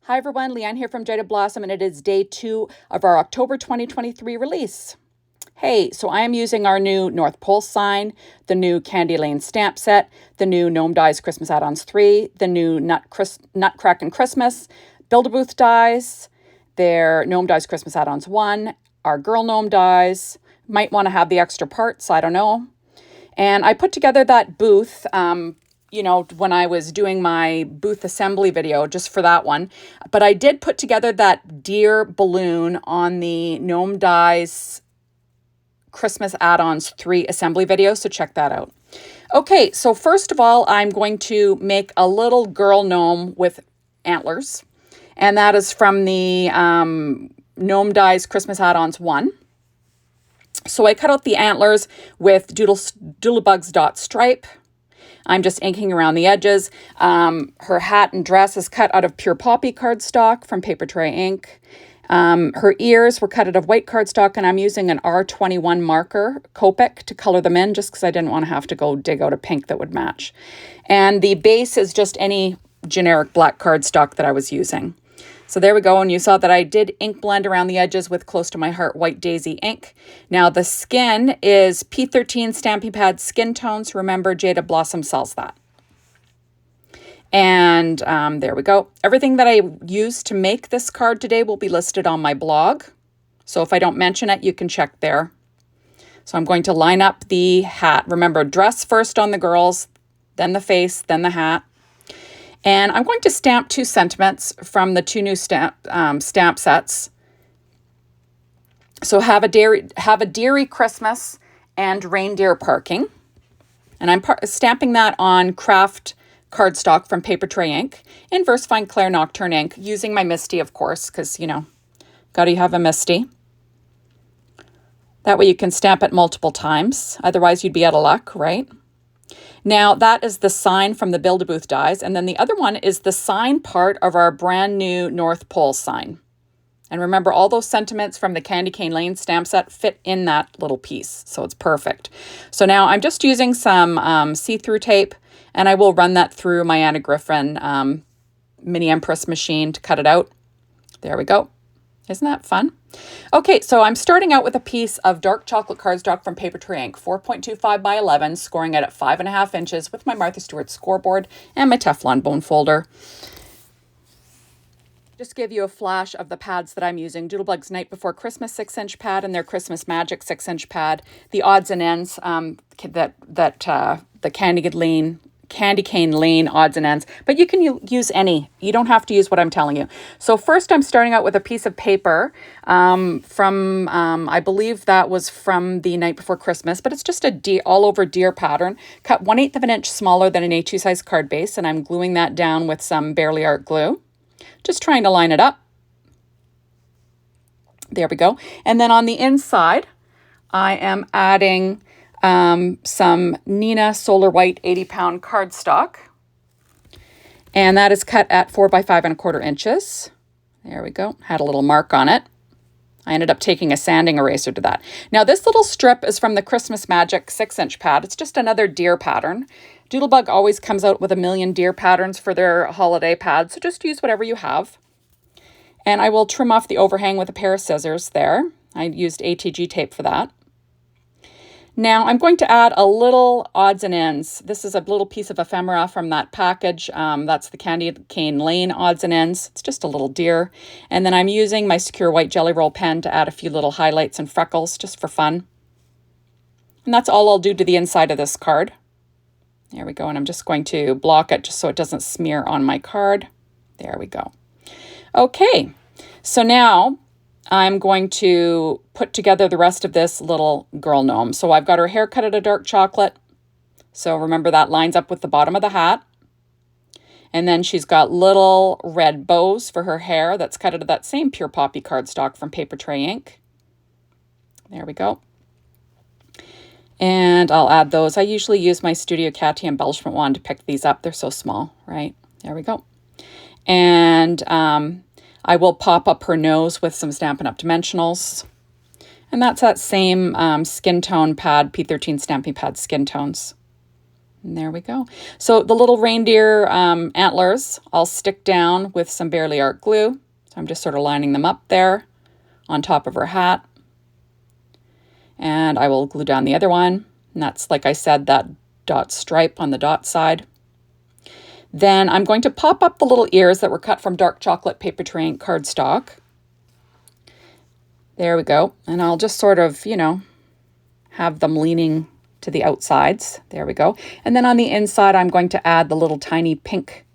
Hi everyone, Leanne here from Jaded Blossom, and it is day 2 of our October 2023 release. Hey, so I am using our new North Pole sign, the new Candy Lane stamp set, the new Gnome Dies Christmas Add Ons 3, the new Nutcrackin Christmas, Build-A-Booth dies, their Gnome Dies Christmas Add Ons 1, our Girl Gnome dies, might want to have the extra parts, I don't know. And I put together that booth, when I was doing my booth assembly video just for that one. But I did put together that deer balloon on the Gnome Dies Christmas Add Ons 3 assembly video, so check that out. Okay, so first of all, I'm going to make a little girl gnome with antlers. And that is from the Gnome Dies Christmas Add Ons 1. So I cut out the antlers with Doodlebugs dot stripe. I'm just inking around the edges. Her hat and dress is cut out of pure poppy cardstock from Paper Tray ink. Her ears were cut out of white cardstock, and I'm using an R21 marker, Copic, to color them in just because I didn't want to have to go dig out a pink that would match. And the base is just any generic black cardstock that I was using. So there we go, and you saw that I did ink blend around the edges with Close to My Heart White Daisy ink. Now the skin is P13 Stamping Pad Skin Tones. Remember, Jaded Blossom sells that. And there we go. Everything that I used to make this card today will be listed on my blog. So if I don't mention it, you can check there. So I'm going to line up the hat. Remember, dress first on the girls, then the face, then the hat. And I'm going to stamp 2 sentiments from the 2 new stamp sets. So have a dearie Christmas and reindeer parking. And I'm stamping that on craft cardstock from Paper Tray ink and VersaFine Claire Nocturne ink, using my Misty, of course, because, gotta have a Misty. That way you can stamp it multiple times. Otherwise, you'd be out of luck, right? Now, that is the sign from the Build-A-Booth dies, and then the other one is the sign part of our brand new North Pole sign. And remember, all those sentiments from the Candy Cane Lane stamp set fit in that little piece, so it's perfect. So now I'm just using some see-through tape, and I will run that through my Anna Griffin Mini Empress machine to cut it out. There we go. Isn't that fun? Okay, so I'm starting out with a piece of dark chocolate cardstock from Paper Tray ink, 4.25 by 11, scoring it at 5.5 inches with my Martha Stewart scoreboard and my Teflon bone folder. Just give you a flash of the pads that I'm using. Doodlebugs Night Before Christmas 6-inch pad and their Christmas Magic 6-inch pad. The odds and ends the Candy Cane Lane odds and ends, but you can use any. You don't have to use what I'm telling you. So first I'm starting out with a piece of paper from, I believe that was from the Night Before Christmas, but it's just a all over deer pattern, cut 1/8 of an inch smaller than an A2 size card base, and I'm gluing that down with some Barely Art glue. Just trying to line it up. There we go. And then on the inside, I am adding some Nina Solar White 80-pound cardstock. And that is cut at 4 by 5.25 inches. There we go. Had a little mark on it. I ended up taking a sanding eraser to that. Now this little strip is from the Christmas Magic 6-inch pad. It's just another deer pattern. Doodlebug always comes out with a million deer patterns for their holiday pads, so just use whatever you have. And I will trim off the overhang with a pair of scissors there. I used ATG tape for that. Now I'm going to add a little odds and ends. This is a little piece of ephemera from that package. That's the Candy Cane Lane odds and ends. It's just a little deer. And then I'm using my Secure White Jelly Roll pen to add a few little highlights and freckles just for fun. And that's all I'll do to the inside of this card. There we go. And I'm just going to block it just so it doesn't smear on my card. There we go. Okay, so now I'm going to put together the rest of this little girl gnome. So I've got her hair cut out of dark chocolate. So remember that lines up with the bottom of the hat. And then she's got little red bows for her hair that's cut out of that same pure poppy cardstock from Paper Tray ink. There we go. And I'll add those. I usually use my Studio Catty embellishment wand to pick these up. They're so small, right? There we go. And I will pop up her nose with some Stampin' Up! Dimensionals. And that's that same skin tone pad, P13 Stamping Pad Skin Tones. And there we go. So the little reindeer antlers, I'll stick down with some Barely Art glue. So I'm just sort of lining them up there on top of her hat. And I will glue down the other one. And that's, like I said, that dot stripe on the dot side. Then I'm going to pop up the little ears that were cut from dark chocolate paper tray cardstock. There we go. And I'll just sort of, you know, have them leaning to the outsides. There we go. And then on the inside, I'm going to add the little tiny pink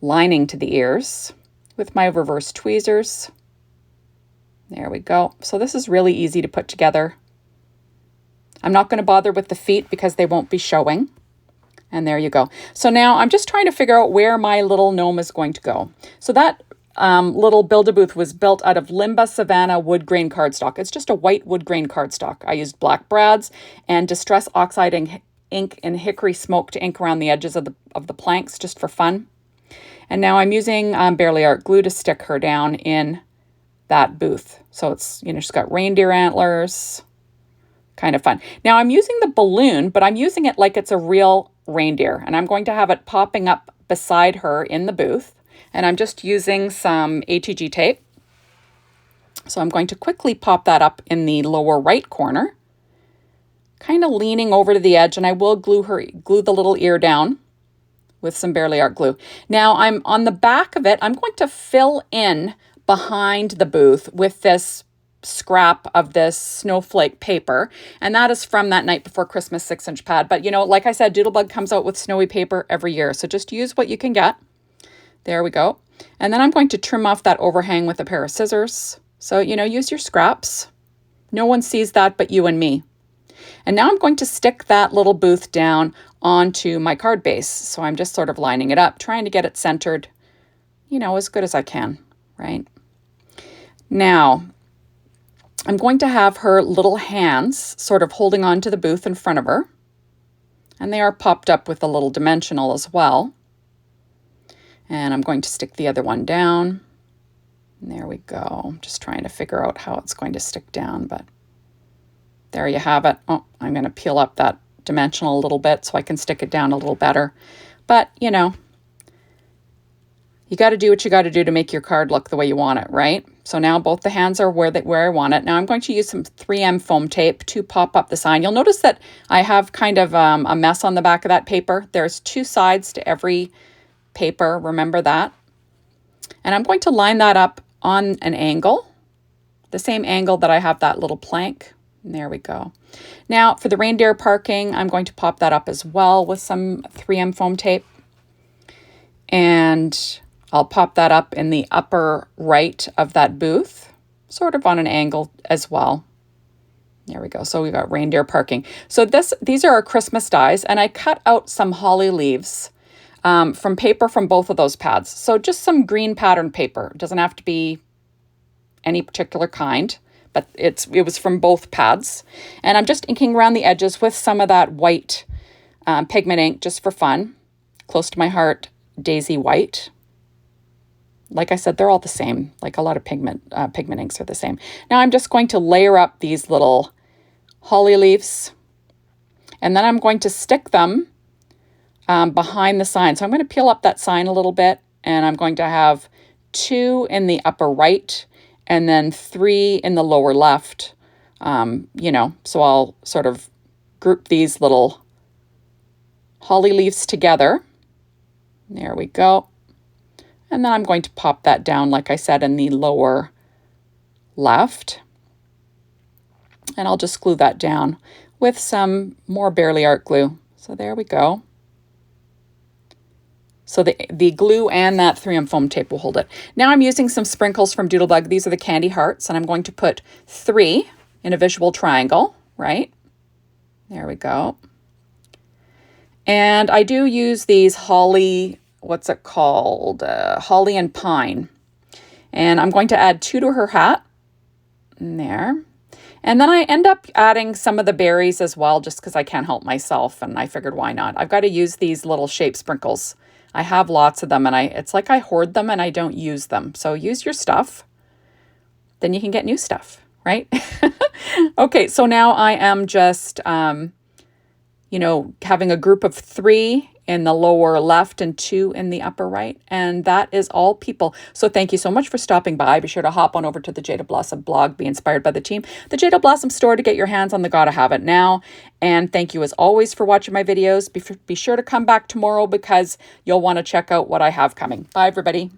lining to the ears with my reverse tweezers. There we go. So this is really easy to put together. I'm not going to bother with the feet because they won't be showing. And there you go. So now I'm just trying to figure out where my little gnome is going to go. So that little Build-A-Booth was built out of Limba Savannah wood grain cardstock. It's just a white wood grain cardstock. I used black brads and Distress Oxide ink and hickory smoke to ink around the edges of the planks just for fun. And now I'm using Barely Art glue to stick her down in that booth. So it's, you know, she's got reindeer antlers. Kind of fun. Now I'm using the balloon, but I'm using it like it's a real reindeer. And I'm going to have it popping up beside her in the booth. And I'm just using some ATG tape. So I'm going to quickly pop that up in the lower right corner, kind of leaning over to the edge, and I will glue the little ear down with some Barely Art glue. Now I'm on the back of it, I'm going to fill in behind the booth with this scrap of this snowflake paper, and that is from that Night Before Christmas 6-inch pad. But you know, like I said, Doodlebug comes out with snowy paper every year, so just use what you can get. There we go. And then I'm going to trim off that overhang with a pair of scissors. So, you know, use your scraps. No one sees that but you and me. And now I'm going to stick that little booth down onto my card base. So I'm just sort of lining it up, trying to get it centered, you know, as good as I can, right? Now, I'm going to have her little hands sort of holding on to the booth in front of her. And they are popped up with a little dimensional as well. And I'm going to stick the other one down. And there we go. I'm just trying to figure out how it's going to stick down, but there you have it. Oh, I'm going to peel up that dimensional a little bit so I can stick it down a little better. But, you know, you got to do what you got to do to make your card look the way you want it, right? So now both the hands are where I want it. Now I'm going to use some 3M foam tape to pop up the sign. You'll notice that I have kind of a mess on the back of that paper. There's 2 sides to every paper, remember that. And I'm going to line that up on an angle, the same angle that I have that little plank. And there we go. Now for the reindeer parking, I'm going to pop that up as well with some 3M foam tape. And I'll pop that up in the upper right of that booth, sort of on an angle as well. There we go. So we got reindeer parking. So these are our Christmas dies, and I cut out some holly leaves from paper from both of those pads. So just some green pattern paper. It doesn't have to be any particular kind, but it was from both pads. And I'm just inking around the edges with some of that white pigment ink just for fun. Close to my heart, Daisy White. Like I said, they're all the same. Like a lot of pigment inks are the same. Now I'm just going to layer up these little holly leaves. And then I'm going to stick them behind the sign. So I'm going to peel up that sign a little bit, and I'm going to have 2 in the upper right and then 3 in the lower left. You know, so I'll sort of group these little holly leaves together. There we go. And then I'm going to pop that down, like I said, in the lower left. And I'll just glue that down with some more Barely Art glue. So there we go. So the glue and that 3M foam tape will hold it. Now I'm using some sprinkles from Doodlebug. These are the candy hearts, and I'm going to put 3 in a visual triangle, right? There we go. And I do use these holly, what's it called? Holly and pine. And I'm going to add 2 to her hat. In there. And then I end up adding some of the berries as well, just because I can't help myself, and I figured why not? I've got to use these little shape sprinkles. I have lots of them, and it's like I hoard them and I don't use them. So use your stuff. Then you can get new stuff, right? Okay, so now I am just you know, having a group of 3 in the lower left and 2 in the upper right. And that is all people. So thank you so much for stopping by. Be sure to hop on over to the Jaded Blossom blog, be inspired by the team, the Jaded Blossom store, to get your hands on the Gotta Have It Now. And thank you as always for watching my videos. Be sure to come back tomorrow because you'll want to check out what I have coming. Bye, everybody.